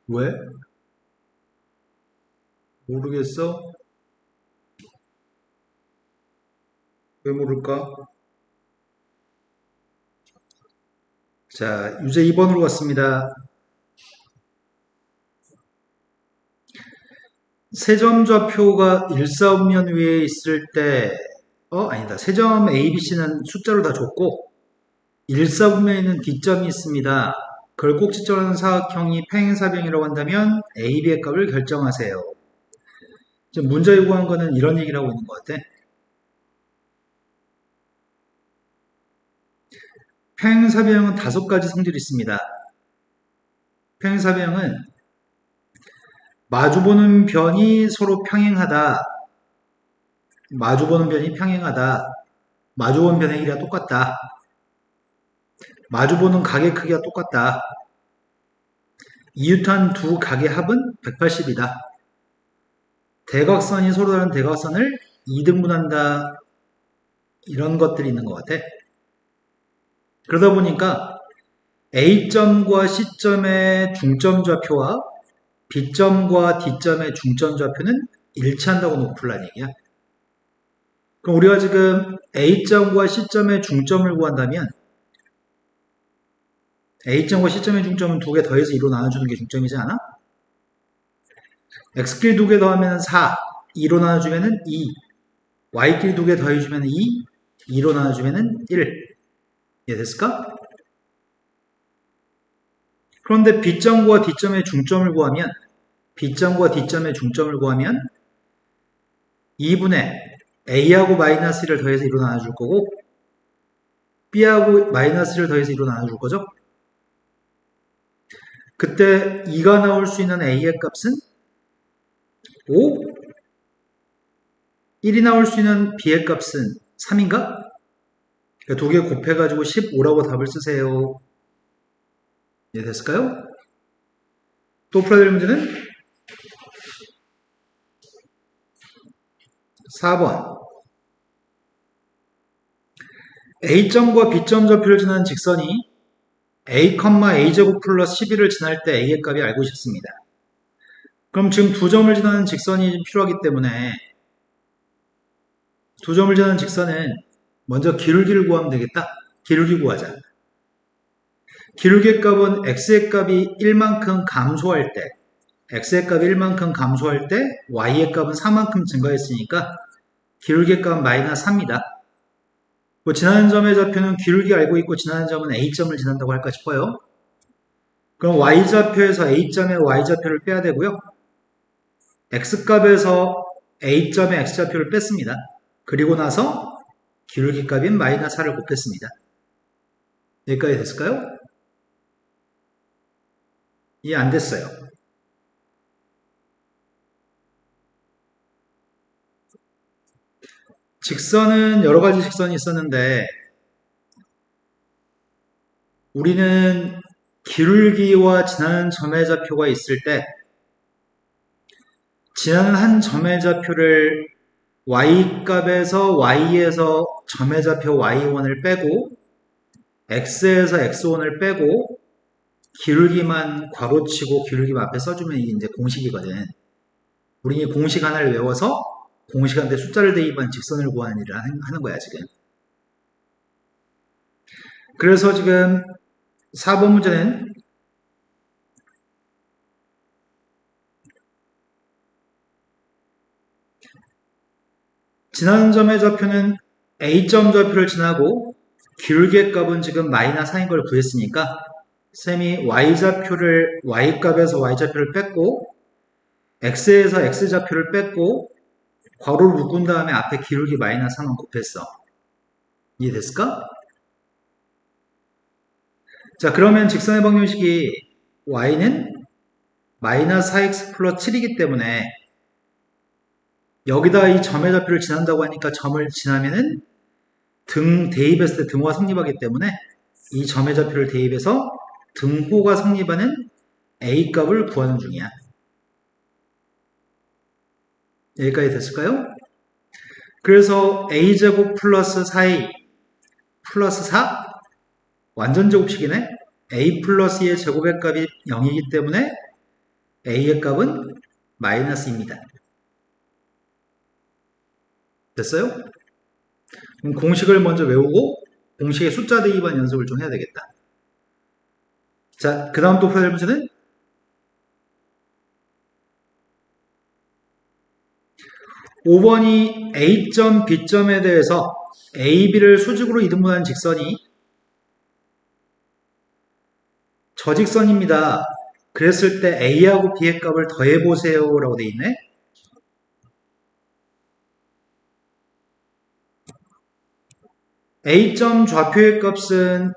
왜? 모르겠어? 왜 모를까? 자, 유제 2번으로 갔습니다. 세점좌표가 일사분면 위에 있을 때, 아니다. 세점 A, B, C는 숫자로 다 줬고, 일사분면에 있는 D점이 있습니다. 그걸 꼭지점하는 사각형이 평행사변이라고 한다면 A, B의 값을 결정하세요. 지금 문제 요구한 거는 이런 얘기를 하고 있는 것 같아. 평행사변형은 5가지 성질이 있습니다. 평행사변형은 마주보는 변이 서로 평행하다. 마주보는 변이 평행하다. 마주보는 변의 길이가 똑같다. 마주보는 각의 크기가 똑같다. 이웃한 두 각의 합은 180이다. 대각선이 서로 다른 대각선을 2등분한다. 이런 것들이 있는 것 같아. 그러다 보니까 A점과 C점의 중점좌표와 B점과 D점의 중점좌표는 일치한다고 놓고 풀란 얘기야. 그럼 우리가 지금 A점과 C점의 중점을 구한다면 A점과 C점의 중점은 두 개 더해서 2로 나눠주는 게 중점이지 않아? X끼리 두 개 더하면 4, 2로 나눠주면 2, Y끼리 두 개 더해주면 2, 2로 나눠주면 1. 이해됐을까? 그런데 B점과 D점의 중점을 구하면 B점과 D점의 중점을 구하면 2분의 A하고 마이너스 1을 더해서 2로 나눠줄 거고 B하고 마이너스 1을 더해서 2로 나눠줄 거죠? 그때 2가 나올 수 있는 A의 값은 5, 1이 나올 수 있는 B의 값은 3인가? 그러니까 두 개 곱해가지고 15라고 답을 쓰세요. 이해됐을까요? 또 풀어야 될 문제는 4번. A점과 B점 좌표를 지나는 직선이 A, A제곱 플러스 11을 지날 때 A의 값이 알고 있었습니다. 그럼 지금 두 점을 지나는 직선이 필요하기 때문에 두 점을 지나는 직선은 먼저 기울기를 구하면 되겠다. 기울기 구하자. 기울기의 값은 x의 값이 1만큼 감소할 때 x의 값이 1만큼 감소할 때 y의 값은 4만큼 증가했으니까 기울기의 값은 마이너스 3입니다. 뭐 지나는 점의 좌표는 기울기 알고 있고 지나는 점은 a점을 지난다고 할까 싶어요. 그럼 y좌표에서 a점의 y좌표를 빼야 되고요. x값에서 a점의 x좌표를 뺐습니다. 그리고 나서 기울기 값인 마이너스 4를 곱했습니다. 여기까지 됐을까요? 이해 안 됐어요. 직선은 여러 가지 직선이 있었는데 우리는 기울기와 지나는 점의 좌표가 있을 때 지나는 한 점의 좌표를 y값에서 y에서 점의 좌표 y1을 빼고 x에서 x1을 빼고 기울기만 괄호치고 기울기만 앞에 써주면 이게 이제 공식이거든. 우리 이 공식 하나를 외워서 공식한테 숫자를 대입한 직선을 구하는 일을 하는 거야 지금. 그래서 지금 4번 문제는 지나는 점의 좌표는 A점 좌표를 지나고 기울기의 값은 지금 마이너스 4인 걸 구했으니까 쌤이 Y좌표를 Y값에서 Y좌표를 뺐고 X에서 X좌표를 뺐고 괄호를 묶은 다음에 앞에 기울기 마이너스 3만 곱했어. 이해됐을까? 자, 그러면 직선의 방정식이 Y는 마이너스 4X 플러스 7이기 때문에 여기다 이 점의 좌표를 지난다고 하니까 점을 지나면은 대입했을 때 등호가 성립하기 때문에 이 점의 좌표를 대입해서 등호가 성립하는 A값을 구하는 중이야. 여기까지 됐을까요? 그래서 A제곱 플러스 4A 플러스 4 완전 제곱식이네. A 플러스 2의 제곱의 값이 0이기 때문에 a의 값은 마이너스입니다. 됐어요? 그럼 공식을 먼저 외우고 공식의 숫자 대입한 연습을 좀 해야 되겠다. 자, 그 다음 또 풀어야 될 문제는 5번이 A점, B점에 대해서 A, B를 수직으로 이등분한 직선이 저직선입니다. 그랬을 때 A하고 B의 값을 더해보세요 라고 돼 있네. A점 좌표의 값은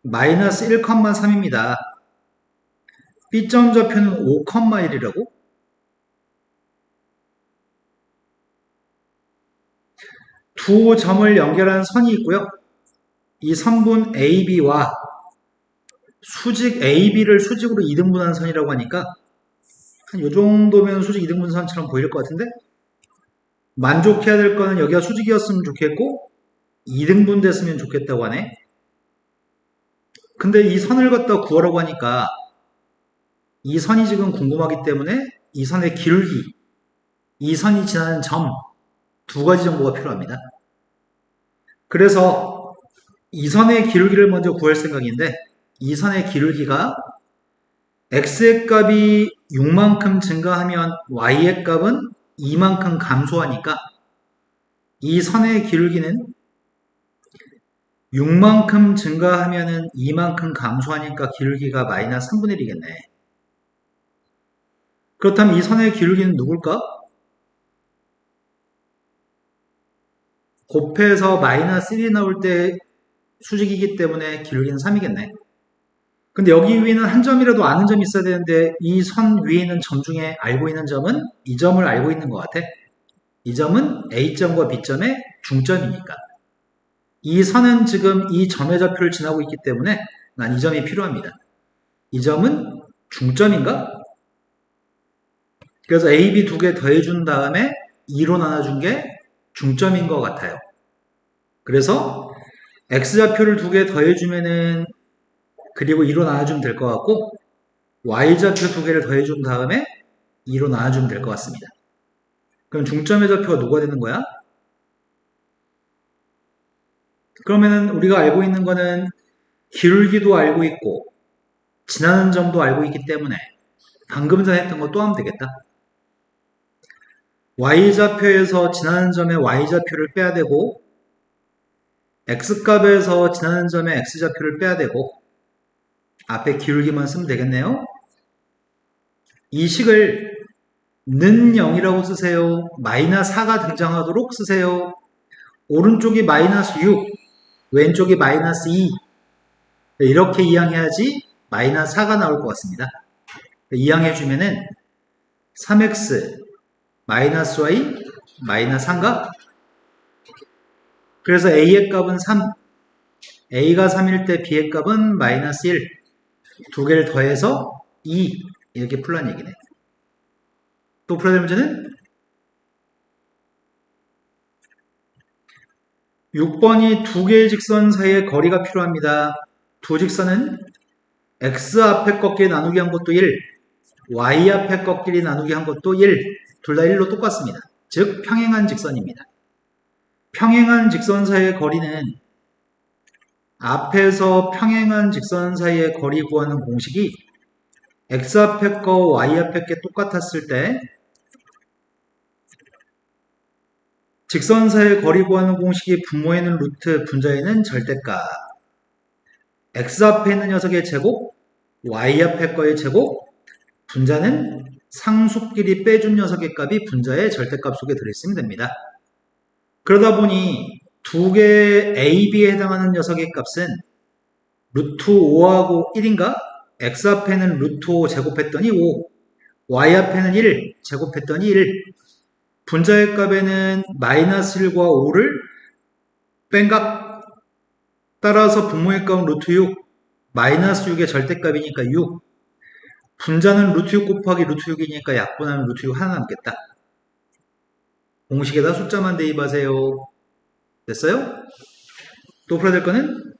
마이너스 1,3입니다. B점 좌표는 5,1이라고? 두 점을 연결하는 선이 있고요. 이 선분 AB와 수직 AB를 수직으로 이등분한 선이라고 하니까 한 요 정도면 수직 이등분선처럼 보일 것 같은데 만족해야 될 거는 여기가 수직이었으면 좋겠고 2등분 됐으면 좋겠다고 하네. 근데 이 선을 갖다 구하라고 하니까 이 선이 지금 궁금하기 때문에 이 선의 길기, 이 선이 지나는 점 두 가지 정보가 필요합니다. 그래서 이 선의 길기를 먼저 구할 생각인데 이 선의 길기가 x의 값이 6만큼 증가하면 y의 값은 2만큼 감소하니까 이 선의 길기는 6만큼 증가하면 2만큼 감소하니까 길기가 마이너스 3분의 1이겠네. 그렇다면 이 선의 길기는 누굴까? 곱해서 마이너스 1이 나올 때 수직이기 때문에 길기는 3이겠네. 근데 여기 위에는 한 점이라도 아는 점이 있어야 되는데 이 선 위에 있는 점 중에 알고 있는 점은 이 점을 알고 있는 것 같아. 이 점은 A점과 B점의 중점이니까. 이 선은 지금 이 점의 좌표를 지나고 있기 때문에 난 이 점이 필요합니다. 이 점은 중점인가? 그래서 A, B 두 개 더해준 다음에 2로 나눠준 게 중점인 것 같아요. 그래서 X좌표를 두 개 더해주면은 그리고 2로 나눠주면 될 것 같고 Y좌표 두 개를 더해준 다음에 2로 나눠주면 될 것 같습니다. 그럼 중점의 좌표가 누가 되는 거야? 그러면은 우리가 알고 있는 거는 기울기도 알고 있고 지나는 점도 알고 있기 때문에 방금 전에 했던 거 또 하면 되겠다. Y좌표에서 지나는 점의 Y좌표를 빼야 되고 X값에서 지나는 점의 X좌표를 빼야 되고 앞에 기울기만 쓰면 되겠네요. 이 식을 는 0이라고 쓰세요. 마이너스 4가 등장하도록 쓰세요. 오른쪽이 마이너스 6, 왼쪽이 마이너스 2 이렇게 이항해야지 마이너스 4가 나올 것 같습니다. 이항해주면은 3x 마이너스 y 마이너스 3가 그래서 a의 값은 3 a가 3일 때 b의 값은 마이너스 1 두 개를 더해서 2 이렇게 풀란 얘기네. 또 풀어야 될 문제는 6번이 두 개의 직선 사이의 거리가 필요합니다. 두 직선은 x 앞에 꺾기 나누기 한 것도 1 y 앞에 꺾기 나누기 한 것도 1 둘 다 1로 똑같습니다. 즉 평행한 직선입니다. 평행한 직선 사이의 거리는 앞에서 평행한 직선 사이의 거리 구하는 공식이 x 앞에 거 y 앞에 게 똑같았을 때 직선 사이의 거리 구하는 공식이 분모에는 루트 분자에는 절대값 x 앞에 있는 녀석의 제곱 y 앞에 거의 제곱 분자는 상수끼리 빼준 녀석의 값이 분자의 절대값 속에 들어있으면 됩니다. 그러다 보니 두 개의 a, b에 해당하는 녀석의 값은 루트 5하고 1인가? x 앞에는 루트 5 제곱했더니 5 y 앞에는 1 제곱했더니 1 분자의 값에는 마이너스 1과 5를 뺀값 따라서 분모의 값은 루트 6 마이너스 6의 절대값이니까 6 분자는 루트 6 곱하기 루트 6이니까 약분하면 루트 6 하나 남겠다. 공식에다 숫자만 대입하세요. 됐어요? 또 풀어야 될 거는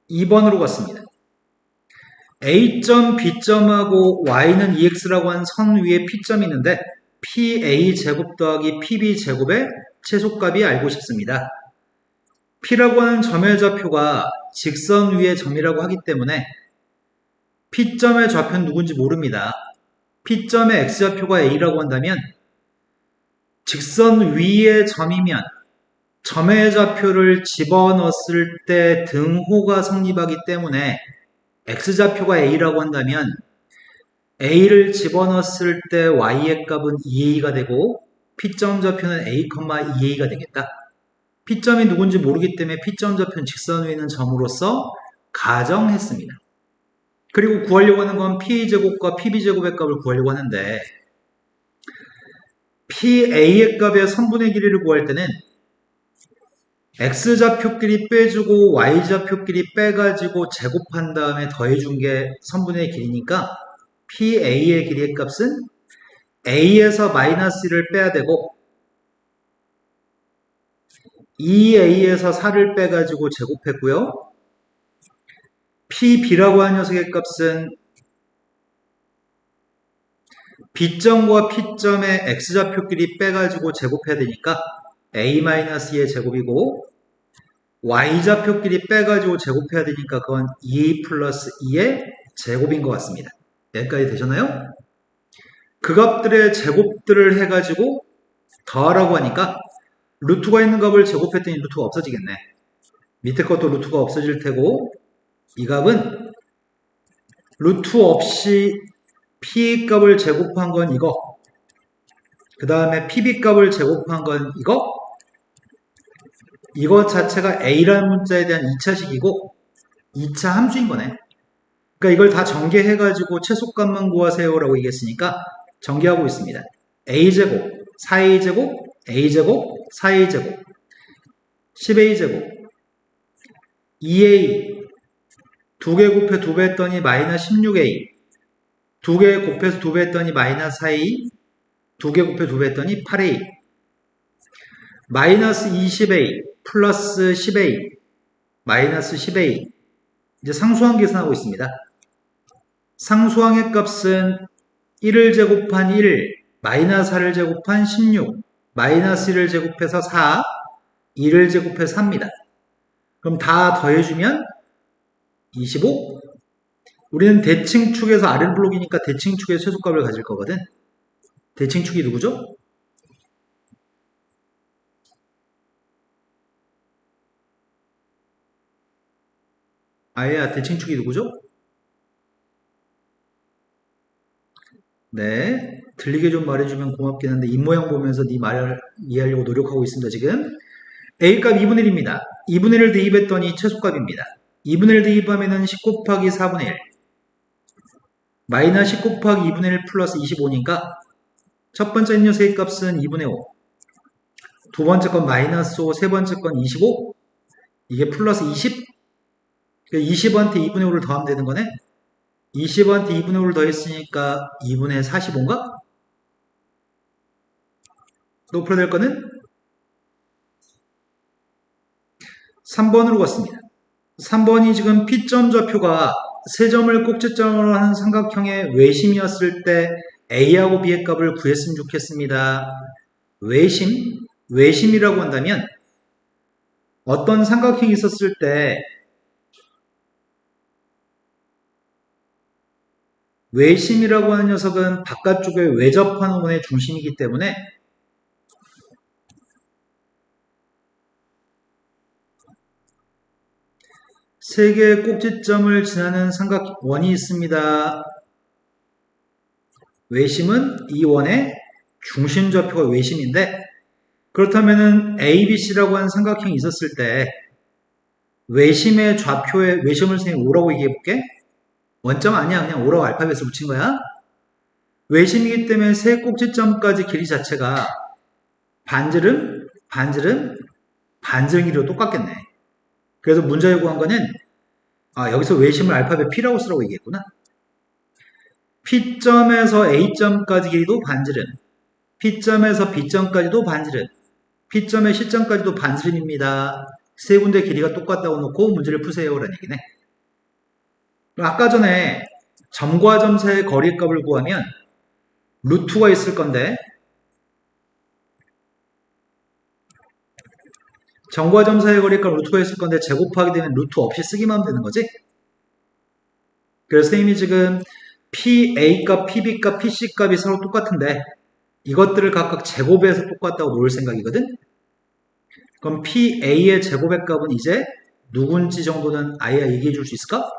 2번으로 갔습니다. A점, B점하고 Y는 EX라고 한 선 위에 P점이 있는데 PA제곱 더하기 PB제곱의 최소값이 알고 싶습니다. P라고 하는 점의 좌표가 직선 위의 점이라고 하기 때문에 P점의 좌표는 누군지 모릅니다. P점의 X좌표가 A라고 한다면 직선 위의 점이면 점의 좌표를 집어넣었을 때 등호가 성립하기 때문에 X좌표가 A라고 한다면 A를 집어넣었을 때 Y의 값은 2A가 되고 P점 좌표는 A, 2A가 되겠다. P점이 누군지 모르기 때문에 P점 좌표는 직선 위에 있는 점으로서 가정했습니다. 그리고 구하려고 하는 건 PA제곱과 PB제곱의 값을 구하려고 하는데 PA의 값의 선분의 길이를 구할 때는 X좌표끼리 빼주고 Y좌표끼리 빼가지고 제곱한 다음에 더해준 게 선분의 길이니까 PA의 길이의 값은 A에서 마이너스 1을 빼야 되고 2A에서 4를 빼가지고 제곱했고요. PB라고 하는 녀석의 값은 B점과 P점의 X좌표끼리 빼가지고 제곱해야 되니까 A-2의 제곱이고 Y좌표끼리 빼가지고 제곱해야 되니까 그건 2A 플러스 2의 제곱인 것 같습니다. 여기까지 되셨나요? 그 값들의 제곱들을 해가지고 더하라고 하니까 루트가 있는 값을 제곱했더니 루트가 없어지겠네. 밑에 것도 루트가 없어질 테고 이 값은 루트 없이 P 값을 제곱한 건 이거, 그 다음에 PB 값을 제곱한 건 이거 자체가 A라는 문자에 대한 2차식이고 2차 함수인 거네. 그러니까 이걸 다 전개해가지고 최소값만 구하세요 라고 얘기했으니까 전개하고 있습니다. A제곱, 4A제곱, A제곱, 4A제곱, 10A제곱, 2A, 2개 곱해 2배 했더니 마이너스 16A, 2개 곱해서 2배 했더니 마이너스 4A, 2개 곱해 2배 했더니 8A, 마이너스 20A, 플러스 10A, 마이너스 10A. 이제 상수항 계산하고 있습니다. 상수항의 값은 1을 제곱한 1, 마이너스 4를 제곱한 16, 마이너스 1을 제곱해서 4, 2를 제곱해서 4입니다. 그럼 다 더해주면 25. 우리는 대칭축에서 아랫블록이니까 대칭축의 최소값을 가질 거거든. 대칭축이 누구죠? 아예야, 대칭축이 누구죠? 네, 들리게 좀 말해주면 고맙겠는데 입모양 보면서 네 말을 이해하려고 노력하고 있습니다. 지금 A값 2분의 1입니다. 2분의 1 대입했더니 최소값입니다. 2분의 1 대입하면 10 곱하기 4분의 1 마이너스 10 곱하기 2분의 1 플러스 25니까 첫 번째 녀석의 값은 2분의 5, 두 번째 건 마이너스 5, 세 번째 건 25, 이게 플러스 20, 20한테 2분의 5를 더하면 되는 거네. 20한테 2분의 5를 더했으니까 2분의 45인가? 또 풀어야 될 거는 3번으로 갔습니다. 3번이 지금 P점 좌표가 세 점을 꼭지점으로 하는 삼각형의 외심이었을 때 A하고 B의 값을 구했으면 좋겠습니다. 외심이라고 한다면 어떤 삼각형이 있었을 때 외심이라고 하는 녀석은 바깥쪽에 외접하는 원의 중심이기 때문에 세 개의 꼭지점을 지나는 삼각원이 있습니다. 외심은 이 원의 중심 좌표가 외심인데 그렇다면 ABC라고 하는 삼각형이 있었을 때 외심의 좌표에 외심을 선생님이 5라고 얘기해볼게. 원점 아니야. 그냥 5라고 알파벳을 붙인 거야. 외심이기 때문에 세 꼭지점까지 길이 자체가 반지름, 반지름이로 똑같겠네. 그래서 문제에 구한 거는 여기서 외심을 알파벳 P라고 쓰라고 얘기했구나. P점에서 A점까지 길이도 반지름, P점에서 B점까지도 반지름, P점의 C점까지도 반지름입니다. 세 군데 길이가 똑같다고 놓고 문제를 푸세요라는 얘기네. 아까 전에 점과 점 사이의 거리값을 구하면 루트가 있을 건데 점과 점 사이의 거리값 루트가 있을 건데 제곱하게 되면 루트 없이 쓰기만 하면 되는 거지. 그래서 선생님이 지금 PA 값, PB 값, PC 값이 서로 똑같은데 이것들을 각각 제곱해서 똑같다고 놓을 생각이거든. 그럼 PA의 제곱의 값은 이제 누군지 정도는 아예 얘기해 줄 수 있을까?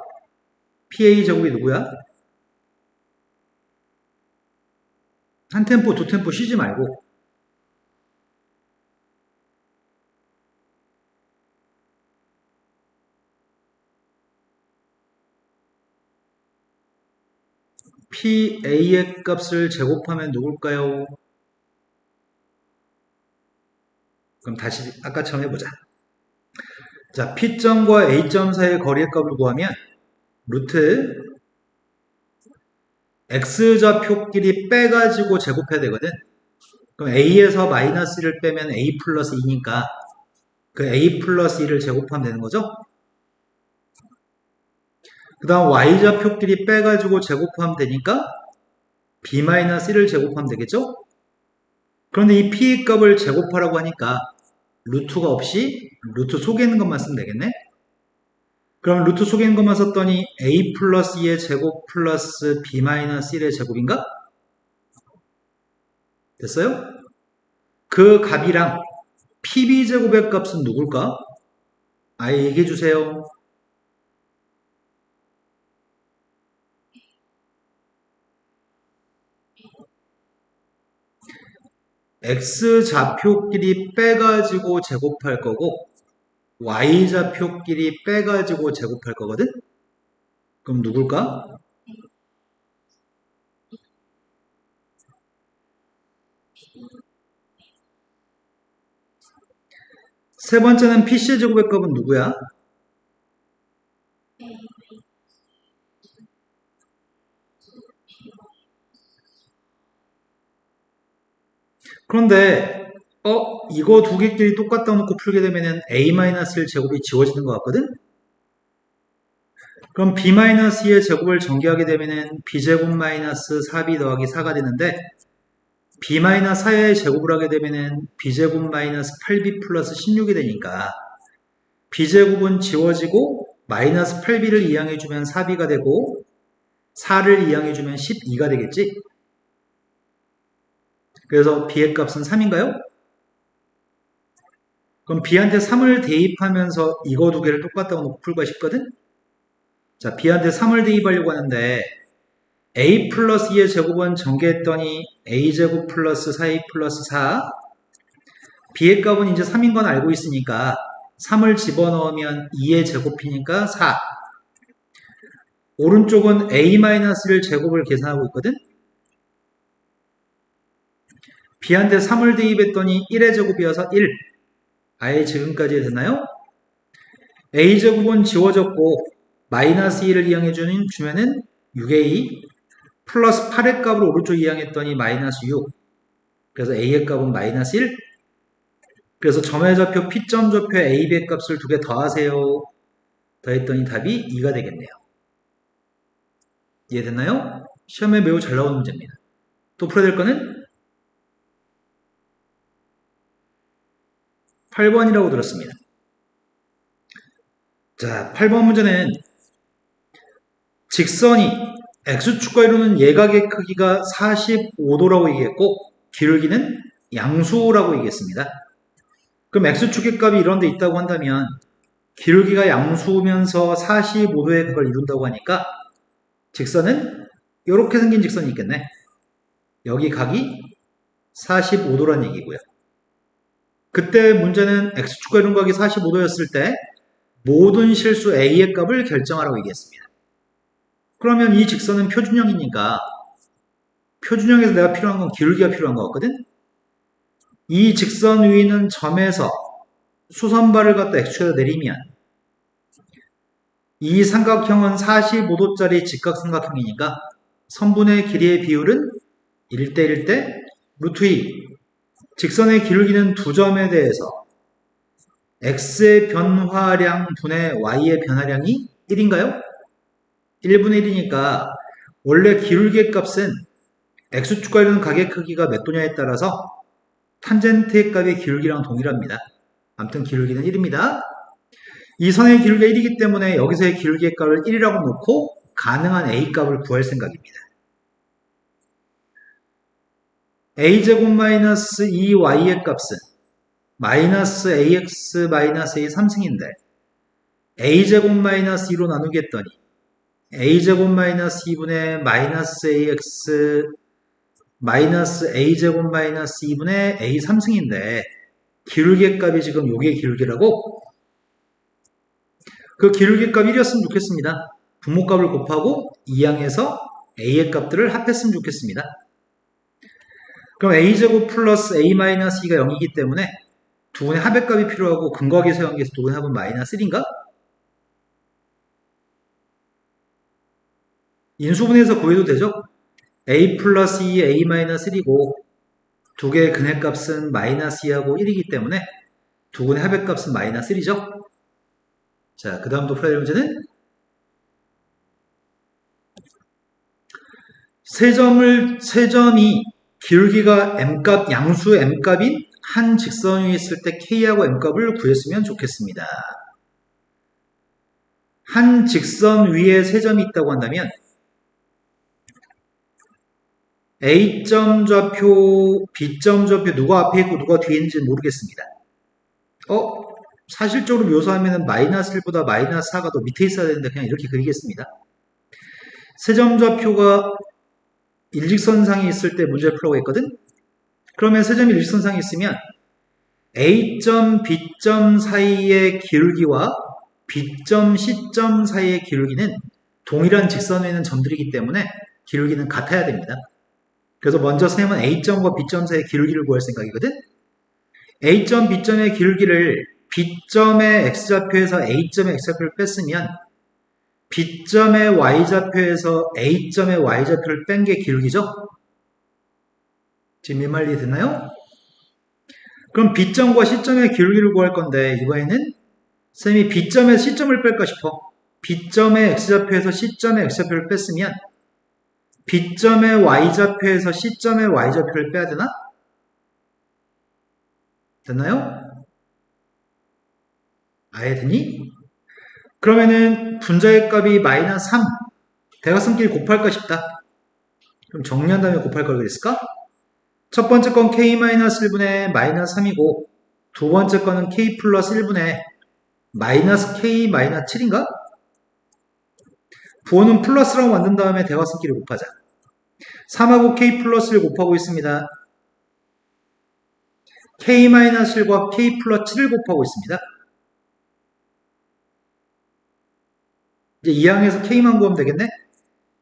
PA 제곱이 누구야? 한 템포, 두 템포 쉬지 말고 PA의 값을 제곱하면 누굴까요? 그럼 다시 아까처럼 해보자. 자, P점과 A점 사이의 거리의 값을 구하면 루트 X좌표끼리 빼가지고 제곱해야 되거든. 그럼 A에서 마이너스 1을 빼면 A 플러스 2니까 그 A 플러스 2를 제곱하면 되는 거죠? 그 다음 Y좌표끼리 빼가지고 제곱하면 되니까 B 마이너스 1을 제곱하면 되겠죠? 그런데 이 P 값을 제곱하라고 하니까 루트가 없이 루트 속에 있는 것만 쓰면 되겠네? 그럼 루트 속에 있는 것만 썼더니 A 플러스 2의 제곱 플러스 B 마이너스 1의 제곱인가? 됐어요? 그 값이랑 PB제곱의 값은 누굴까? 아예 얘기해 주세요. X좌표끼리 빼가지고 제곱할 거고 Y좌표끼리 빼가지고 제곱할 거거든? 그럼 누굴까? 세 번째는 PC의 제곱의 값은 누구야? 그런데 이거 두 개끼리 똑같다 놓고 풀게 되면은 A-1 제곱이 지워지는 것 같거든? 그럼 B-2의 제곱을 전개하게 되면은 B제곱 마이너스 4B 더하기 4가 되는데 B-4의 제곱을 하게 되면은 B제곱 마이너스 8B 플러스 16이 되니까 B제곱은 지워지고 마이너스 8B를 이항해주면 4B가 되고 4를 이항해주면 12가 되겠지? 그래서 B의 값은 3인가요? 그럼 B한테 3을 대입하면서 이거 두 개를 똑같다고 놓고 풀고 싶거든? 자, B한테 3을 대입하려고 하는데 A 플러스 2의 제곱은 전개했더니 A제곱 플러스 4A 플러스 4 B의 값은 이제 3인 건 알고 있으니까 3을 집어넣으면 2의 제곱이니까 4 오른쪽은 A-를 제곱을 계산하고 있거든? B한테 3을 대입했더니 1의 제곱이어서 1 아예 지금까지 됐나요? A제곱은 지워졌고 마이너스 2를 이항해주면은 6A 플러스 8의 값을 오른쪽 이항했더니 마이너스 6 그래서 A의 값은 마이너스 1 그래서 점의 좌표 P점 좌표 A, B의 값을 두 개 더하세요. 더했더니 답이 2가 되겠네요. 이해됐나요? 시험에 매우 잘 나오는 문제입니다. 또 풀어야 될 거는 8번이라고 들었습니다. 자, 8번 문제는 직선이 X축과 이루는 예각의 크기가 45도라고 얘기했고 기울기는 양수라고 얘기했습니다. 그럼 X축의 값이 이런 데 있다고 한다면 기울기가 양수면서 45도의 각을 이룬다고 하니까 직선은 이렇게 생긴 직선이 있겠네. 여기 각이 45도란 얘기고요. 그때 문제는 X축과 이룬 각이 45도였을 때 모든 실수 A의 값을 결정하라고 얘기했습니다. 그러면 이 직선은 표준형이니까 표준형에서 내가 필요한 건 기울기가 필요한 거 같거든? 이 직선 위는 점에서 수선발을 갖다 X축에다 내리면 이 삼각형은 45도짜리 직각삼각형이니까 선분의 길이의 비율은 1대1 대 루트 2 직선의 기울기는 두 점에 대해서 x의 변화량 분의 y의 변화량이 1인가요? 1분의 1이니까 원래 기울기의 값은 x축과 이루는 각의 크기가 몇 도냐에 따라서 탄젠트의 값의 기울기랑 동일합니다. 아무튼 기울기는 1입니다. 이 선의 기울기가 1이기 때문에 여기서의 기울기의 값을 1이라고 놓고 가능한 a 값을 구할 생각입니다. a제곱 마이너스 2y의 값은 마이너스 ax 마이너스 a 3승인데 a제곱 마이너스 2로 나누기 했더니 a제곱 마이너스 2분의 마이너스 ax 마이너스 a제곱 마이너스 2분의 a 3승인데 기울기의 값이 지금 요게 기울기라고? 그 기울기 값 1이었으면 좋겠습니다. 분모값을 곱하고 2항에서 a의 값들을 합했으면 좋겠습니다. 그럼 a제곱 플러스 a 마이너스 2가 0이기 때문에 두 분의 합의 값이 필요하고 근거하기 세관계에서 두 분의 합은 마이너스 1인가? 인수분해해서 구해도 되죠? a 플러스 2, a 마이너스 1이고 두 개의 근해값은 마이너스 2하고 1이기 때문에 두 분의 합의 값은 마이너스 1이죠? 자, 그 다음도 풀어야 될 문제는 세 점이 기울기가 m값, 양수 m값인 한 직선 위에 있을 때 k하고 m값을 구했으면 좋겠습니다. 한 직선 위에 세 점이 있다고 한다면 A점 좌표, B점 좌표 누가 앞에 있고 누가 뒤에 있는지 모르겠습니다. 사실적으로 묘사하면 마이너스 1보다 마이너스 4가 더 밑에 있어야 되는데 그냥 이렇게 그리겠습니다. 세 점 좌표가 일직선상에 있을 때 문제를 풀라고 했거든? 그러면 세 점이 일직선상에 있으면 A점, B점 사이의 기울기와 B점, C점 사이의 기울기는 동일한 직선에 있는 점들이기 때문에 기울기는 같아야 됩니다. 그래서 먼저 셈은 A점과 B점 사이의 기울기를 구할 생각이거든? A점, B점의 기울기를 B점의 X좌표에서 A점의 X좌표를 뺐으면 B점의 Y좌표에서 A점의 Y좌표를 뺀 게 기울기죠? 지금 이 말 이해됐나요? 그럼 B점과 C점의 기울기를 구할 건데 이번에는 쌤이 B점에서 C점을 뺄까 싶어. B점의 X좌표에서 C점의 X좌표를 뺐으면 B점의 Y좌표에서 C점의 Y좌표를 빼야 되나? 됐나요? 아예 되니? 그러면은 분자의 값이 마이너스 3 대각선끼리 곱할까 싶다. 그럼 정리한 다음에 곱할 걸 그랬을까? 첫 번째 건 k-1분의 마이너스 3이고 두 번째 거는 k 플러스 1분의 마이너스 k 마이너스 7인가? 부호는 플러스라고 만든 다음에 대각선끼리 곱하자. 3하고 k 플러스 1 곱하고 있습니다. k-1과 k 플러스 7을 곱하고 있습니다. 이제 2항에서 k만 구하면 되겠네?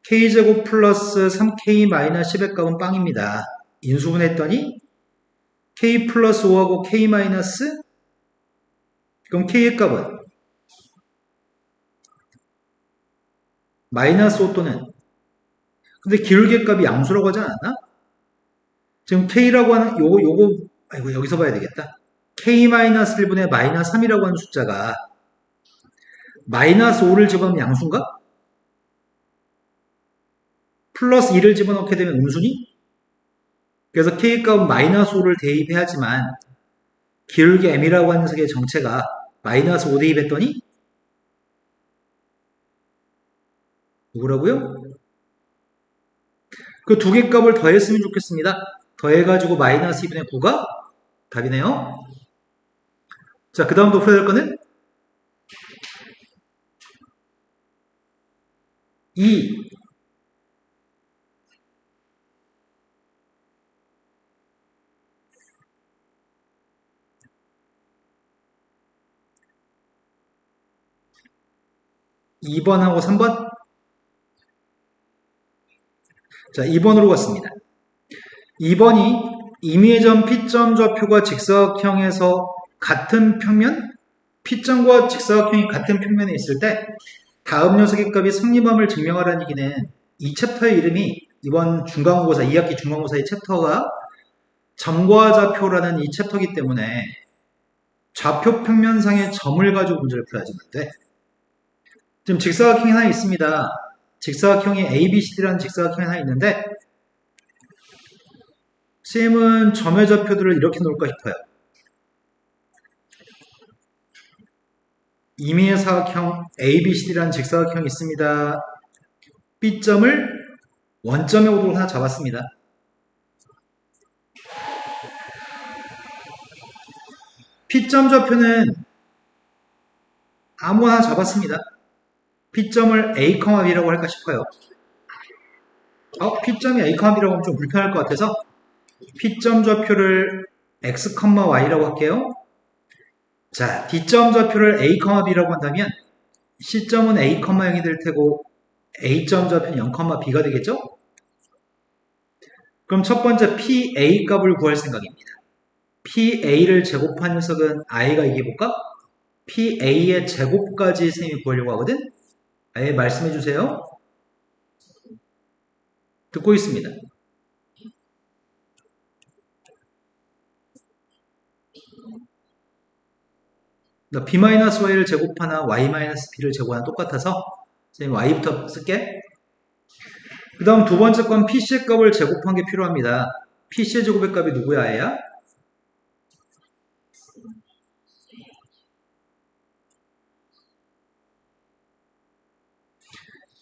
k제곱 플러스 3k 마이너스 10의 값은 빵입니다. 인수분했더니 k 플러스 5하고 k 마이너스 그럼 k의 값은 마이너스 5 또는 근데 기울기의 값이 양수라고 하지 않았나? 지금 k라고 하는 요거 아이고 여기서 봐야 되겠다. k-1분의 마이너스 3이라고 하는 숫자가 마이너스 5를 집어넣으면 양수인가? 플러스 2를 집어넣게 되면 음수니? 그래서 k의 값은 마이너스 5를 대입해야지만 기울기 m이라고 하는 녀석의 정체가 마이너스 5 대입했더니 누구라고요? 그 두 개 값을 더했으면 좋겠습니다. 더해가지고 마이너스 2분의 9가 답이네요. 자, 그 다음도 풀어야 될 거는 2 2번하고 3번? 자, 2번으로 갔습니다. 2번이 임의의 점 P점 좌표가 직사각형에서 같은 평면? P점과 직사각형이 같은 평면에 있을 때 다음 녀석의 값이 성립함을 증명하라는 얘기는 이 챕터의 이름이 이번 중간고사, 2학기 중간고사의 챕터가 점과 좌표라는 이 챕터이기 때문에 좌표 평면상의 점을 가지고 문제를 풀어야지 돼. 지금 직사각형이 하나 있습니다. 직사각형이 ABCD라는 직사각형이 하나 있는데 쌤은 점의 좌표들을 이렇게 놓을까 싶어요. 임의의 사각형 ABCD라는 직사각형이 있습니다. B점을 원점의 고도로 하나 잡았습니다. P점 좌표는 아무거나 잡았습니다. P점을 A, B라고 할까 싶어요. P점이 A, B라고 하면 좀 불편할 것 같아서 P점 좌표를 X, Y라고 할게요. 자, D점 좌표를 A, B라고 한다면 C점은 A, 0이 될 테고 A점 좌표는 0, B가 되겠죠? 그럼 첫 번째 PA 값을 구할 생각입니다. PA를 제곱한 녀석은 I가 얘기해볼까? PA의 제곱까지 선생님이 구하려고 하거든? 아예 말씀해 주세요. 듣고 있습니다. B-Y를 제곱하나 Y-B를 제곱하나 똑같아서 선생님 Y부터 쓸게. 그 다음 두 번째 건 PC의 값을 제곱한 게 필요합니다. PC의 제곱의 값이 누구야, 얘야?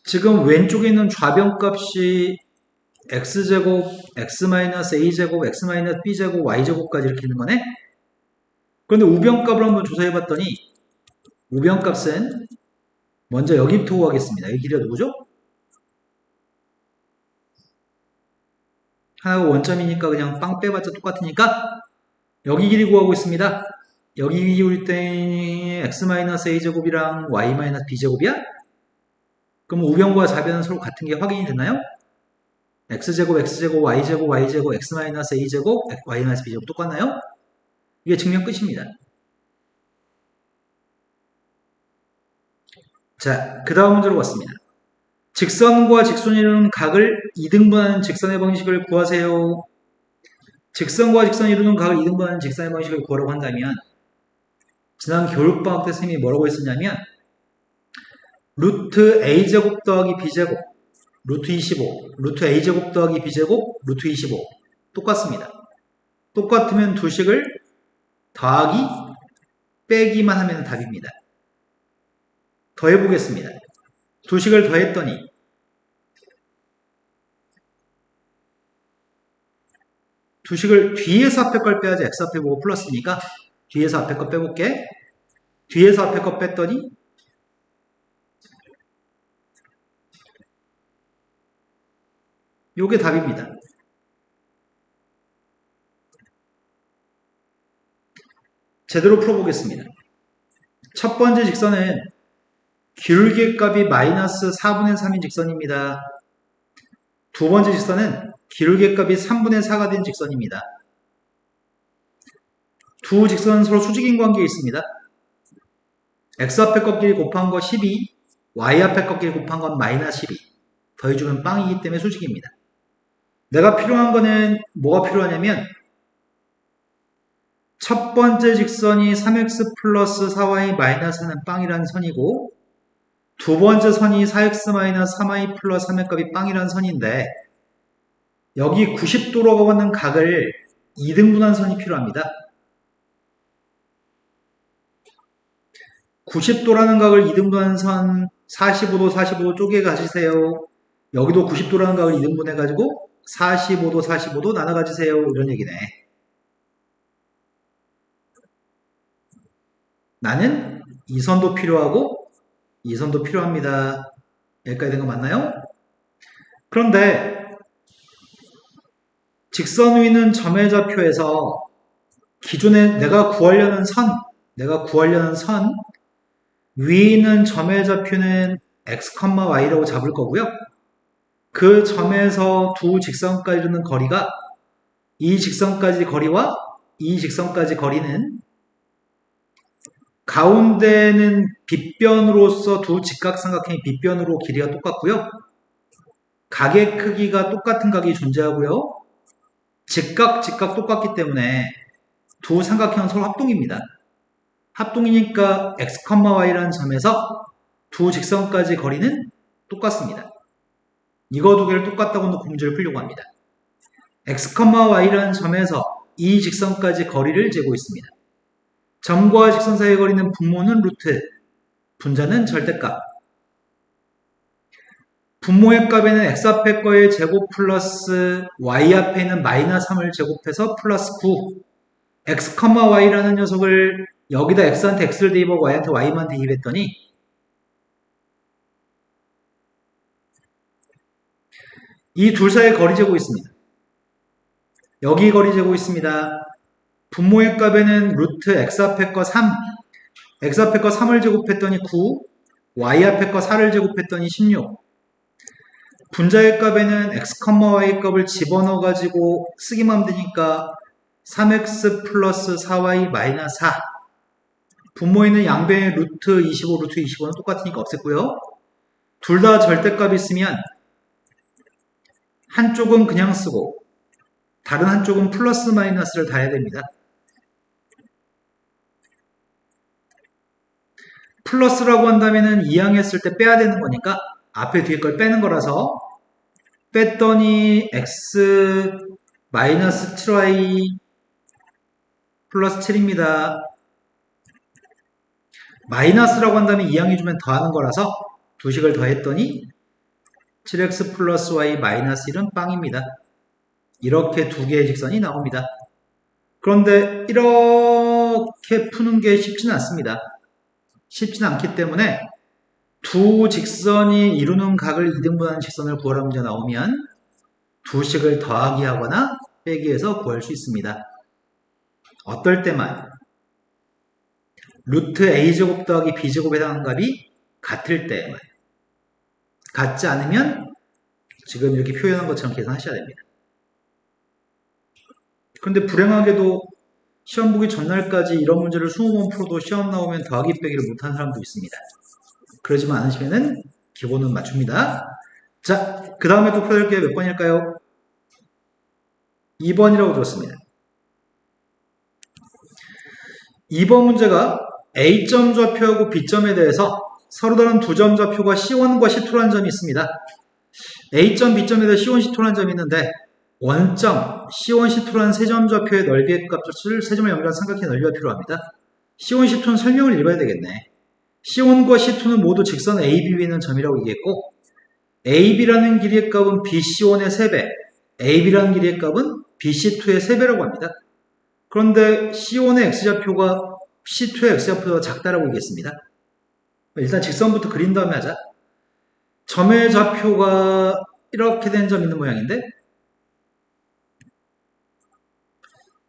지금 왼쪽에 있는 좌변값이 x제곱, x-a제곱, x-b제곱, y제곱까지 이렇게 있는 거네? 그런데 우변값을 한번 조사해봤더니 우변값은 먼저 여기부터 구하겠습니다. 이 길이가 누구죠? 하나가 원점이니까 그냥 빵 빼봤자 똑같으니까 여기 길이 구하고 있습니다. 여기 기울 때 x-a제곱이랑 y-b제곱이야? 그럼 우변과 좌변은 서로 같은 게 확인이 되나요? x제곱, x제곱, y제곱, y제곱, x-a제곱, y-b제곱 똑같나요? 이게 증명 끝입니다. 자, 그 다음 문제로 왔습니다. 직선과 직선이 이루는 각을 2등분하는 직선의 방식을 구하세요. 직선과 직선이 이루는 각을 2등분하는 직선의 방식을 구하라고 한다면 지난 겨울방학 때 선생님이 뭐라고 했었냐면 루트 a제곱 더하기 b제곱 루트 25 루트 a제곱 더하기 b제곱 루트 25 똑같습니다. 똑같으면 두 식을 더하기 빼기만 하면 답입니다. 더해보겠습니다. 두 식을 더했더니 두 식을 뒤에서 앞에 걸 빼야지 x 앞에 보고 플러스니까 뒤에서 앞에 거 빼볼게. 뒤에서 앞에 거 뺐더니 요게 답입니다. 제대로 풀어보겠습니다. 첫 번째 직선은 기울기 값이 마이너스 4분의 3인 직선입니다. 두 번째 직선은 기울기 값이 3분의 4가 된 직선입니다. 두 직선은 서로 수직인 관계에 있습니다. x 앞에 꺾기 곱한 거 12, y 앞에 꺾기 곱한 건 마이너스 12. 더해주면 빵이기 때문에 수직입니다. 내가 필요한 거는 뭐가 필요하냐면 첫 번째 직선이 3x 플러스 4y 마이너스 하는 빵이라는 선이고 두 번째 선이 4x 마이너스 3y 플러스 3의 값이 빵이라는 선인데 여기 90도로 가는 각을 2등분한 선이 필요합니다. 90도라는 각을 2등분한 선 45도 45도 쪼개 가지세요. 여기도 90도라는 각을 2등분 해가지고 45도 45도 나눠 가지세요. 이런 얘기네. 나는 이 선도 필요하고 이 선도 필요합니다. 여기까지 된 거 맞나요? 그런데 직선 위는 점의 좌표에서 기존에 내가 구하려는 선 위에 있는 점의 좌표는 x, y라고 잡을 거고요. 그 점에서 두 직선까지 이루는 거리가 이 직선까지 거리와 이 직선까지 거리는 가운데는 빗변으로서 두 직각삼각형의 빗변으로 길이가 똑같고요. 각의 크기가 똑같은 각이 존재하고요. 직각 똑같기 때문에 두 삼각형은 서로 합동입니다. 합동이니까 x, y라는 점에서 두 직선까지 거리는 똑같습니다. 이거 두 개를 똑같다고 놓고 문제를 풀려고 합니다. x, y라는 점에서 이 직선까지 거리를 재고 있습니다. 점과 직선 사이의 거리는 분모는 루트, 분자는 절대값. 분모의 값에는 x 앞에 거의 제곱 플러스 y 앞에 있는 마이너스 3을 제곱해서 플러스 9. x, y라는 녀석을 여기다 x한테 x를 대입하고 y한테 y만 대입했더니 이 둘 사이의 거리 재고 있습니다. 여기 거리 재고 있습니다. 분모의 값에는 루트 x 앞에 거 3, x 앞에 거 3을 제곱했더니 9, y 앞에 거 4를 제곱했더니 16. 분자의 값에는 x, y 값을 집어넣어가지고 쓰기만 하면 되니까 3x 플러스 4y 마이너스 4. 분모에는 양변의 루트 25, 루트 25는 똑같으니까 없앴고요. 둘 다 절대값이 있으면 한쪽은 그냥 쓰고 다른 한쪽은 플러스 마이너스를 다 해야 됩니다. 플러스라고 한다면은 이항했을 때 빼야 되는 거니까 앞에 뒤에 걸 빼는 거라서 뺐더니 x 마이너스 7y 플러스 7입니다. 마이너스라고 한다면 이항해주면 더하는 거라서 두 식을 더했더니 7x 플러스 y 마이너스 1은 빵입니다. 이렇게 두 개의 직선이 나옵니다. 그런데 이렇게 푸는 게 쉽지는 않습니다. 쉽지는 않기 때문에 두 직선이 이루는 각을 2등분하는 직선을 구하라 문제 나오면 두 식을 더하기 하거나 빼기해서 구할 수 있습니다. 어떨 때만 루트 a제곱 더하기 b제곱에 해당하는 값이 같을 때만, 같지 않으면 지금 이렇게 표현한 것처럼 계산하셔야 됩니다. 그런데 불행하게도 시험 보기 전날까지 이런 문제를 20번 풀어도 시험 나오면 더하기 빼기를 못하는 사람도 있습니다. 그러지만 않으시면은 기본은 맞춥니다. 자, 그 다음에 또 풀어볼 게 몇 번일까요? 2번이라고 들었습니다. 2번 문제가 A점 좌표하고 B점에 대해서 서로 다른 두 점 좌표가 C1과 C2라는 점이 있습니다. A점, B점에 대해 C1, C2라는 점이 있는데 원점 C1, C2라는 세 점 좌표의 넓이의 값을 세 점을 연결한 삼각형의 넓이가 필요합니다. C1, C2는 설명을 읽어야 되겠네. C1과 C2는 모두 직선 AB 위에 있는 점이라고 얘기했고 AB라는 길이의 값은 BC1의 3배, AB라는 길이의 값은 BC2의 3배라고 합니다. 그런데 C1의 X좌표가 C2의 X좌표보다 작다라고 얘기했습니다. 일단 직선부터 그린 다음에 하자. 점의 좌표가 이렇게 된 점 있는 모양인데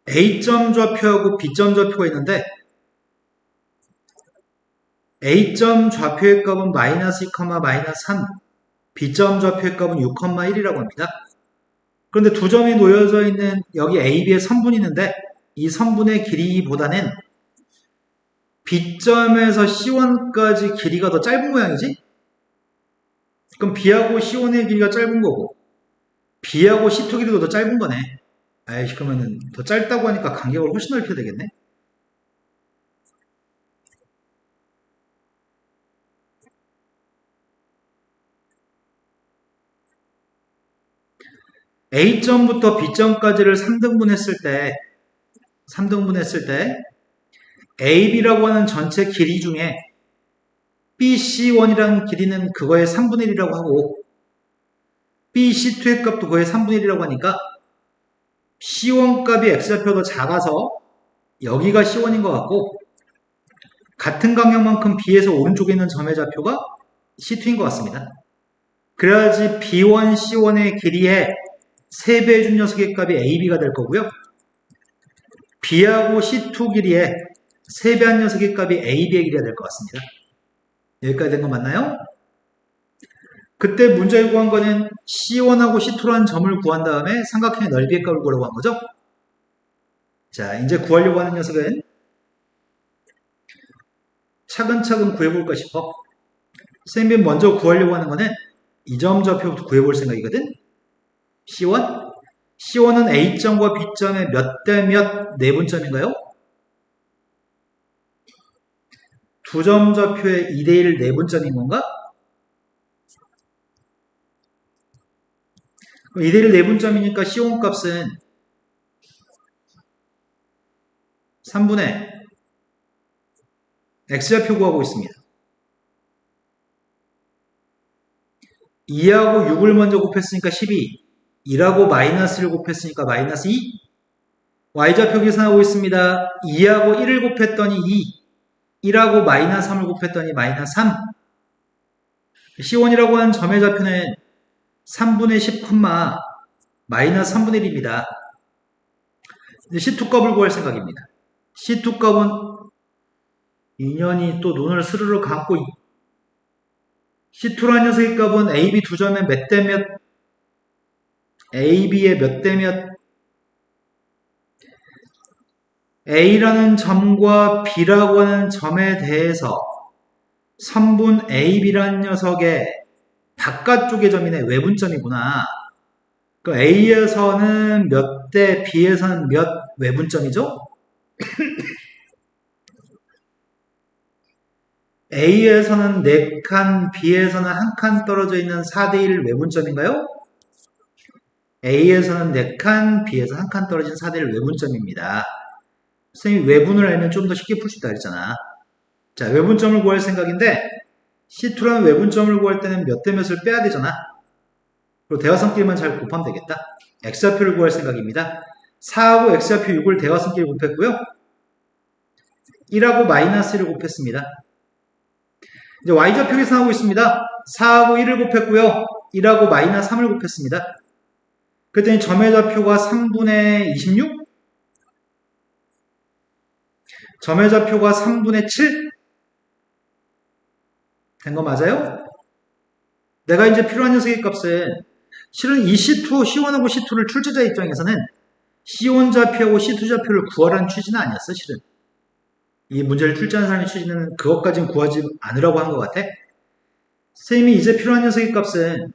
A점 좌표하고 B점 좌표가 있는데 A점 좌표의 값은 마이너스 2, 마이너스 3, B점 좌표의 값은 6, 1이라고 합니다. 그런데 두 점이 놓여져 있는 여기 AB의 선분이 있는데 이 선분의 길이보다는 B점에서 C1까지 길이가 더 짧은 모양이지? 그럼 B하고 C1의 길이가 짧은 거고 B하고 C2 길이도 더 짧은 거네. 아이씨, 그러면 더 짧다고 하니까 간격을 훨씬 넓혀야 되겠네. A점부터 B점까지를 3등분 했을 때 AB라고 하는 전체 길이 중에 BC1이라는 길이는 그거의 3분의 1이라고 하고 BC2의 값도 그거의 3분의 1이라고 하니까 C1 값이 X좌표가 작아서 여기가 C1인 것 같고 같은 간격만큼 B에서 오른쪽에 있는 점의 좌표가 C2인 것 같습니다. 그래야지 B1, C1의 길이의 3배 해준 녀석의 값이 AB가 될 거고요. B하고 C2 길이의 3배한 녀석의 값이 AB의 길이가 될 것 같습니다. 여기까지 된 거 맞나요? 그때 문제를 구한 거는 C1하고 C2라는 점을 구한 다음에 삼각형의 넓이의 값을 구하려고 한 거죠. 자, 이제 구하려고 하는 녀석은 차근차근 구해볼까 싶어. 선생님이 먼저 구하려고 하는 거는 이 점 좌표부터 구해볼 생각이거든. C1? C1은 A점과 B점의 몇 대 몇 내분점인가요? 두 점 좌표의 2대1 내분점인 건가? 2대1 내분점이니까 C5 값은 3분의 X좌표 구하고 있습니다. 2하고 6을 먼저 곱했으니까 12, 2라고 마이너스를 곱했으니까 마이너스 2, Y좌표 계산하고 있습니다. 2하고 1을 곱했더니 2, 1하고 마이너스 3을 곱했더니 마이너스 3. C1이라고 하는 점의 좌표는 3분의 10, 마이너스 3분의 1입니다. C2 값을 구할 생각입니다. C2 값은 인연이 또 눈을 스르르 감고 C2라는 녀석의 값은 AB 두 점의 몇 대 몇, AB의 몇 대 몇, A라는 점과 B라고 하는 점에 대해서 선분 AB라는 녀석의 바깥쪽의 점이네. 외분점이구나. 그 A에서는 몇 대, B에서는 몇 외분점이죠? A에서는 4칸, B에서는 1칸 떨어져 있는 4대1 외분점인가요? A에서는 4칸, B에서 1칸 떨어진 4대1 외분점입니다. 선생님이 외분을 알면 좀 더 쉽게 풀 수 있다 그랬잖아. 자, 외분점을 구할 생각인데 C2라는 외분점을 구할 때는 몇 대 몇을 빼야 되잖아. 그리고 대화성끼리만 잘 곱하면 되겠다. X좌표를 구할 생각입니다. 4하고 X좌표 6을 대화성끼리 곱했고요. 1하고 마이너스 1을 곱했습니다. 이제 Y좌표 계산하고 있습니다. 4하고 1을 곱했고요. 1하고 마이너스 3을 곱했습니다. 그랬더니 점의 좌표가 3분의 26? 점의 좌표가 3분의 7? 된 거 맞아요? 내가 이제 필요한 녀석의 값은 실은 이 C2, C1하고 C2를 출제자 입장에서는 C1 좌표하고 C2 좌표를 구하라는 취지는 아니었어, 실은. 이 문제를 출제하는 사람의 취지는 그것까지는 구하지 않으라고 한 것 같아. 선생님이 이제 필요한 녀석의 값은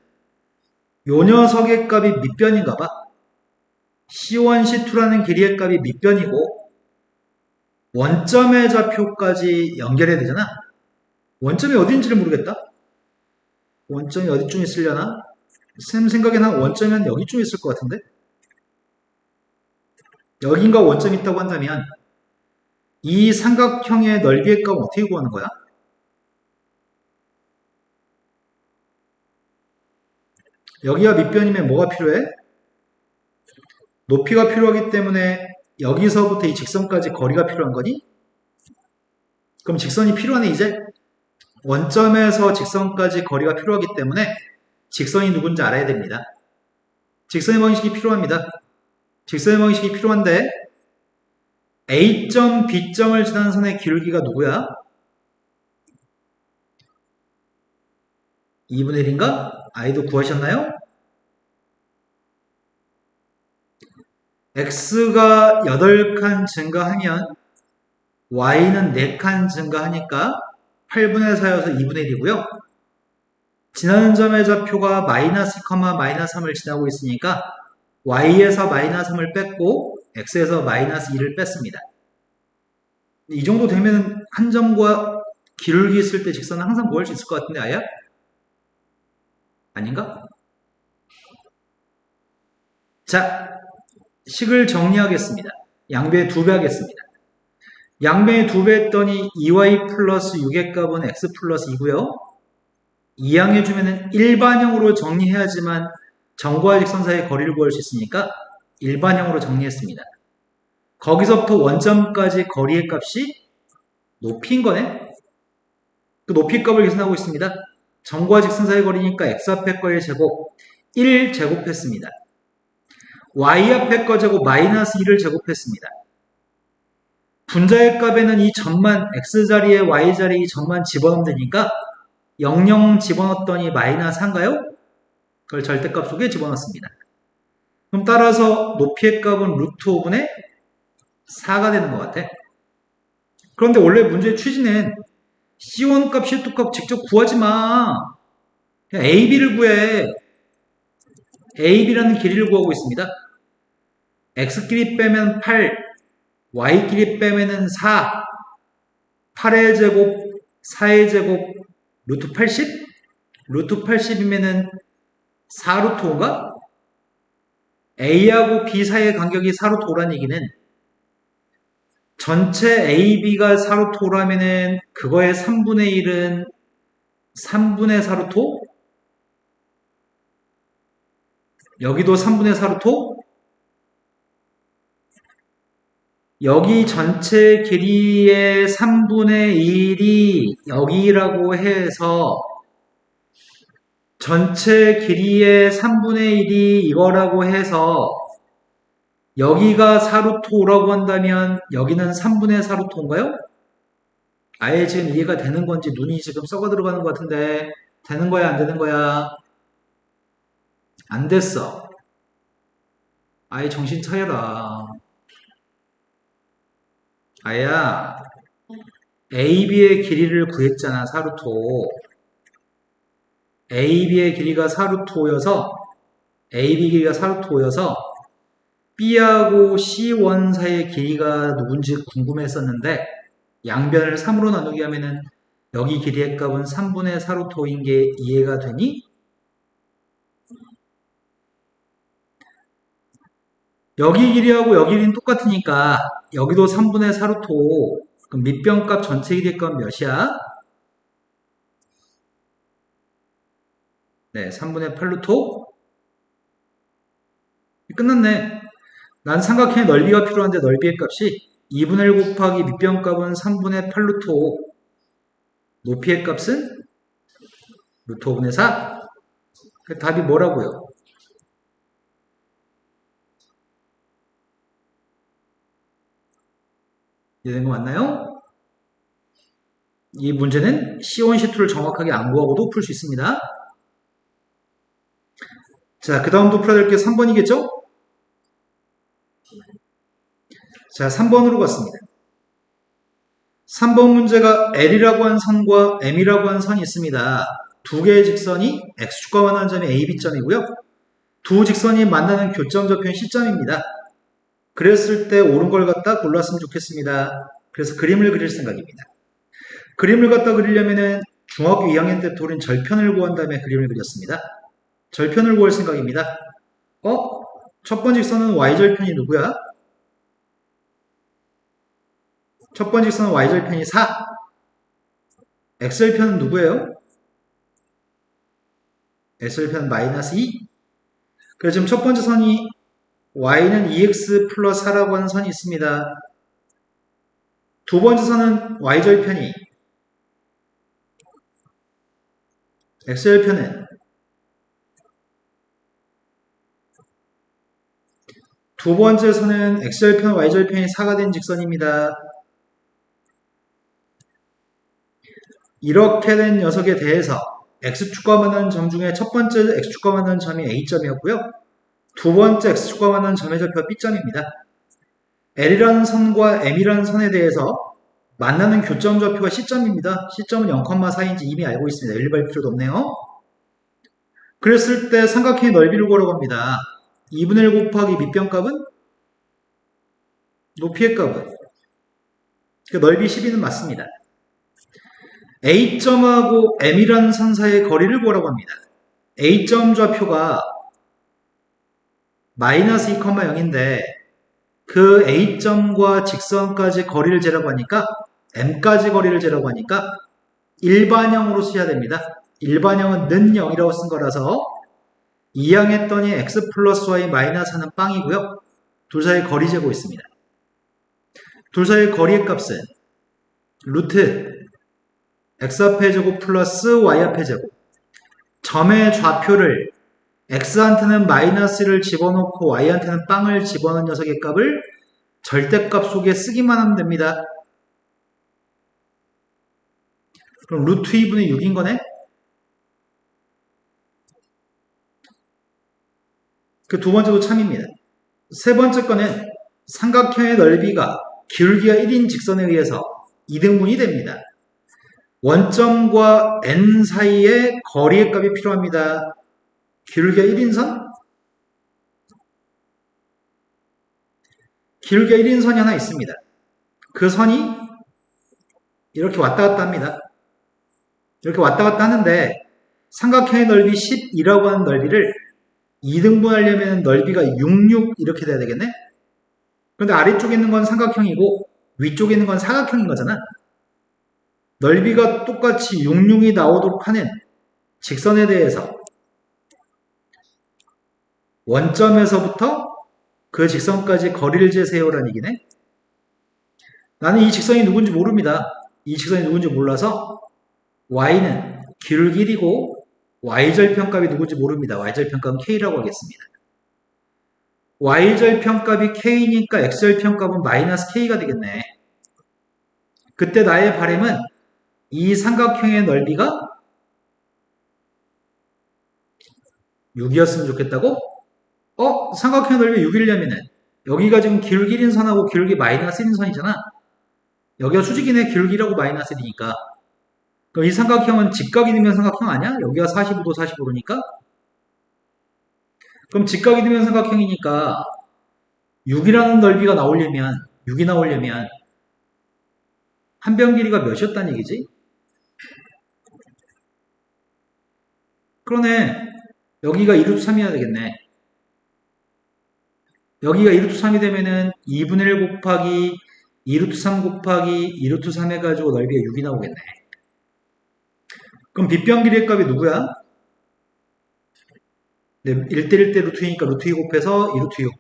요 녀석의 값이 밑변인가 봐. C1, C2라는 길이의 값이 밑변이고 원점의 좌표까지 연결해야 되잖아. 원점이 어딘지를 모르겠다. 원점이 어디쯤 있으려나? 쌤 생각에는 한 원점이 한 여기쯤 있을 것 같은데? 여긴가 원점이 있다고 한다면 이 삼각형의 넓이의 값은 어떻게 구하는 거야? 여기가 밑변이면 뭐가 필요해? 높이가 필요하기 때문에 여기서부터 이 직선까지 거리가 필요한 거니? 그럼 직선이 필요하네 이제? 원점에서 직선까지 거리가 필요하기 때문에 직선이 누군지 알아야 됩니다. 직선의 방식이 필요합니다. 직선의 방식이 필요한데 A점, B점을 지나는 선의 기울기가 누구야? 2분의 1인가? 아이도 구하셨나요? X가 8칸 증가하면 Y는 4칸 증가하니까 8분의 4여서 2분의 1이고요. 지나는 점의 좌표가 마이너스, 마이너스 3을 지나고 있으니까 Y에서 마이너스 3을 뺐고 X에서 마이너스 2를 뺐습니다. 이 정도 되면 한 점과 기울기 있을 때 직선은 항상 구할 수 있을 것 같은데 아야? 아닌가? 자, 식을 정리하겠습니다. 양변에 2배 하겠습니다. 양변에 2배 했더니 2y 플러스 6의 값은 x 플러스 2고요. 이항해주면 일반형으로 정리해야지만 점과 직선 사이의 거리를 구할 수 있으니까 일반형으로 정리했습니다. 거기서부터 원점까지 거리의 값이 높이인 거네. 그 높이 값을 계산하고 있습니다. 점과 직선 사이의 거리니까 x 앞에 거의 제곱 1 제곱했습니다. y 앞에 거 제곱 마이너스 2를 제곱했습니다. 분자의 값에는 이 점만 x자리에 y자리에 이 점만 집어넣으면 되니까 00 집어넣었더니 마이너스 4인가요? 그걸 절대값 속에 집어넣습니다. 그럼 따라서 높이의 값은 루트 5분의 4가 되는 것 같아. 그런데 원래 문제의 취지는 C1 값, C2 값 직접 구하지 마. 그냥 AB를 구해. AB라는 길이를 구하고 있습니다. X끼리 빼면 8, Y끼리 빼면은 4, 8의 제곱, 4의 제곱, 루트 80? 루트 80이면은 4루트 5인가? A하고 B 사이의 간격이 사루토라는 얘기는 전체 AB가 사루토라면은 그거의 3분의 1은 3분의 사루토? 여기도 3분의 사루토? 여기 전체 길이의 3분의 1이 여기라고 해서 전체 길이의 3분의 1이 이거라고 해서 여기가 사루토라고 한다면 여기는 3분의 사루토인가요? 아예 지금 이해가 되는 건지 눈이 지금 썩어 들어가는 것 같은데 되는 거야 안 되는 거야? 안 됐어. 아예 정신 차려라. 아야 AB의 길이를 구했잖아 사루토. AB의 길이가 사루토여서 AB 길이가 사루토여서 B하고 C1 사이의 길이가 누군지 궁금했었는데 양변을 3으로 나누게 하면은 여기 길이의 값은 3분의 사루토인 게 이해가 되니? 여기 길이하고 여기 길이는 똑같으니까 여기도 3분의 사루토. 그럼 밑변값 전체 길이의 값 몇이야? 네, 3분의 8루토. 끝났네. 난 삼각형의 넓이가 필요한데 넓이의 값이 2분의 1 곱하기 밑변값은 3분의 8루토. 높이의 값은 루트 5분의 4. 답이 뭐라고요? 이해된 거 맞나요? 이 문제는 C1, C2를 정확하게 안 구하고도 풀 수 있습니다. 자, 그 다음도 풀어야 될 게 3번이겠죠? 자, 3번으로 갔습니다. 3번 문제가 L이라고 한 선과 M이라고 한 선이 있습니다. 두 개의 직선이 X축과 만나는 점이 AB점이고요. 두 직선이 만나는 교점 좌표는 C점입니다. 그랬을 때 옳은 걸 갖다 골랐으면 좋겠습니다. 그래서 그림을 그릴 생각입니다. 그림을 갖다 그리려면은 중학교 2학년 때부터 우리는 절편을 구한 다음에 그림을 그렸습니다. 절편을 구할 생각입니다. 첫 번째 직선은 Y절편이 누구야? 첫 번째 직선은 Y절편이 4. X절편은 누구예요? X절편은 마이너스 2. 그래서 지금 첫 번째 선이 Y는 2X 플러스 4라고 하는 선이 있습니다. 두 번째 선은 Y절편이 X절편은 두 번째 선은 X절편, Y절편이 4가 된 직선입니다. 이렇게 된 녀석에 대해서 X축과 만나는 점 중에 첫 번째 X축과 만나는 점이 A점이었고요. 두 번째 X축과 만나는 점의 좌표가 B점입니다. L이라는 선과 M이라는 선에 대해서 만나는 교점 좌표가 C점입니다. C점은 0,4인지 이미 알고 있습니다. 일발 필요도 없네요. 그랬을 때 삼각형의 넓이를 구하라고 합니다. 2분의 1 곱하기 밑변값은? 높이의 값은? 넓이 12는 맞습니다. A점하고 M이라는 선 사이의 거리를 구하라고 합니다. A점 좌표가 마이너스 2,0인데 그 A점과 직선까지 거리를 재라고 하니까 M까지 거리를 재라고 하니까 일반형으로 쓰셔야 됩니다. 일반형은 는 0이라고 쓴 거라서 이항했더니 x 플러스 y 마이너스 하는 빵이고요. 둘 사이 거리 재고 있습니다. 둘 사이 거리의 값은 루트 x 앞에 제곱 플러스 y 앞에 제곱. 점의 좌표를 x한테는 마이너스를 집어넣고 y한테는 빵을 집어넣은 녀석의 값을 절대값 속에 쓰기만 하면 됩니다. 그럼 루트 2분의 6인 거네? 그 두 번째도 참입니다. 세 번째 거는 삼각형의 넓이가 기울기가 1인 직선에 의해서 이등분이 됩니다. 원점과 n 사이의 거리의 값이 필요합니다. 기울기가 1인 선? 기울기가 1인 선이 하나 있습니다. 그 선이 이렇게 왔다 갔다 합니다. 이렇게 왔다 갔다 하는데 삼각형의 넓이 12라고 하는 넓이를 2등분 하려면 넓이가 66 이렇게 돼야 되겠네? 근데 아래쪽에 있는 건 삼각형이고 위쪽에 있는 건 사각형인 거잖아. 넓이가 똑같이 66이 나오도록 하는 직선에 대해서 원점에서부터 그 직선까지 거리를 재세요라는 얘기네. 나는 이 직선이 누군지 모릅니다. 이 직선이 누군지 몰라서 y는 길이고 y절편값이 누군지 모릅니다. y절편값은 k라고 하겠습니다. y절편값이 k니까 x절편값은 마이너스 k가 되겠네. 그때 나의 바램은 이 삼각형의 넓이가 6이었으면 좋겠다고? 삼각형의 넓이 6이려면은 여기가 지금 기울기 선하고 기울기 마이너스 1선이잖아. 여기가 수직이네. 기울기라고 마이너스 1이니까. 그럼 이 삼각형은 직각이 되면 삼각형 아니야? 여기가 45도 45도니까? 그럼 직각이 되면 삼각형이니까 6이라는 넓이가 나오려면 6이 나오려면 한 변 길이가 몇이었다는 얘기지? 그러네. 여기가 2루트 3이어야 되겠네. 여기가 2루트 3이 되면은 2분의 1 곱하기 2루트 3 곱하기 2루트 3 해가지고 넓이가 6이 나오겠네. 그럼 빗변 길이의 값이 누구야? 네, 1대1 대 루트 2니까 루트 2 곱해서 2루트 6.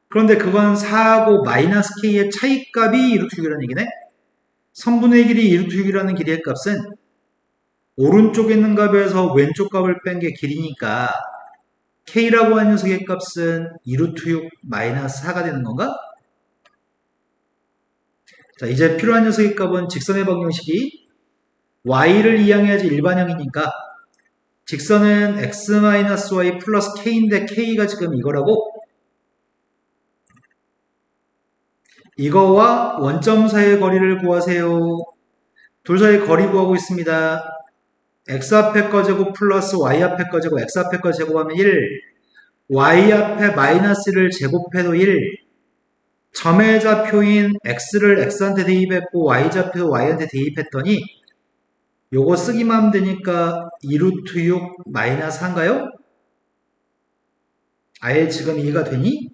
그런데 그건 4하고 마이너스 k의 차이값이 2루트 6이라는 얘기네? 선분의 길이 2루트 6이라는 길이의 값은 오른쪽에 있는 값에서 왼쪽 값을 뺀 게 길이니까 k라고 하는 녀석의 값은 2루트 6 마이너스 4가 되는 건가? 자, 이제 필요한 녀석의 값은 직선의 방정식이 y를 이항해야지 일반형이니까 직선은 x-y 플러스 k인데 k가 지금 이거라고 이거와 원점 사이의 거리를 구하세요. 둘 사이의 거리 구하고 있습니다. x 앞에 거 제곱 플러스 y 앞에 거 제곱 x 앞에 거 제곱하면 1 y 앞에 마이너스를 제곱해도 1 점의 좌표인 x를 x한테 대입했고 y 좌표 y한테 대입했더니 요거 쓰기만 하면 되니까 2루트 6 마이너스 4인가요? 아예 지금 이해가 되니?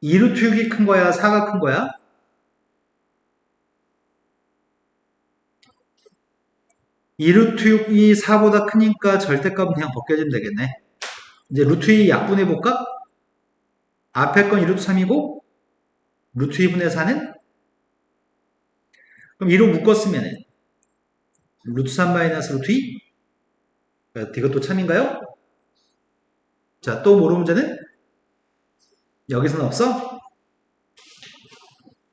2루트 6이 큰 거야? 4가 큰 거야? 2루트 6이 4보다 크니까 절대값은 그냥 벗겨주면 되겠네. 이제 루트 2 약분해볼까? 앞에 건 2루트 3이고 루트 2분의 4는? 그럼 2로 묶었으면 루트 3 마이너스 루트 2? 이것도 참인가요? 자, 또 모르는 문제는? 여기서는 없어?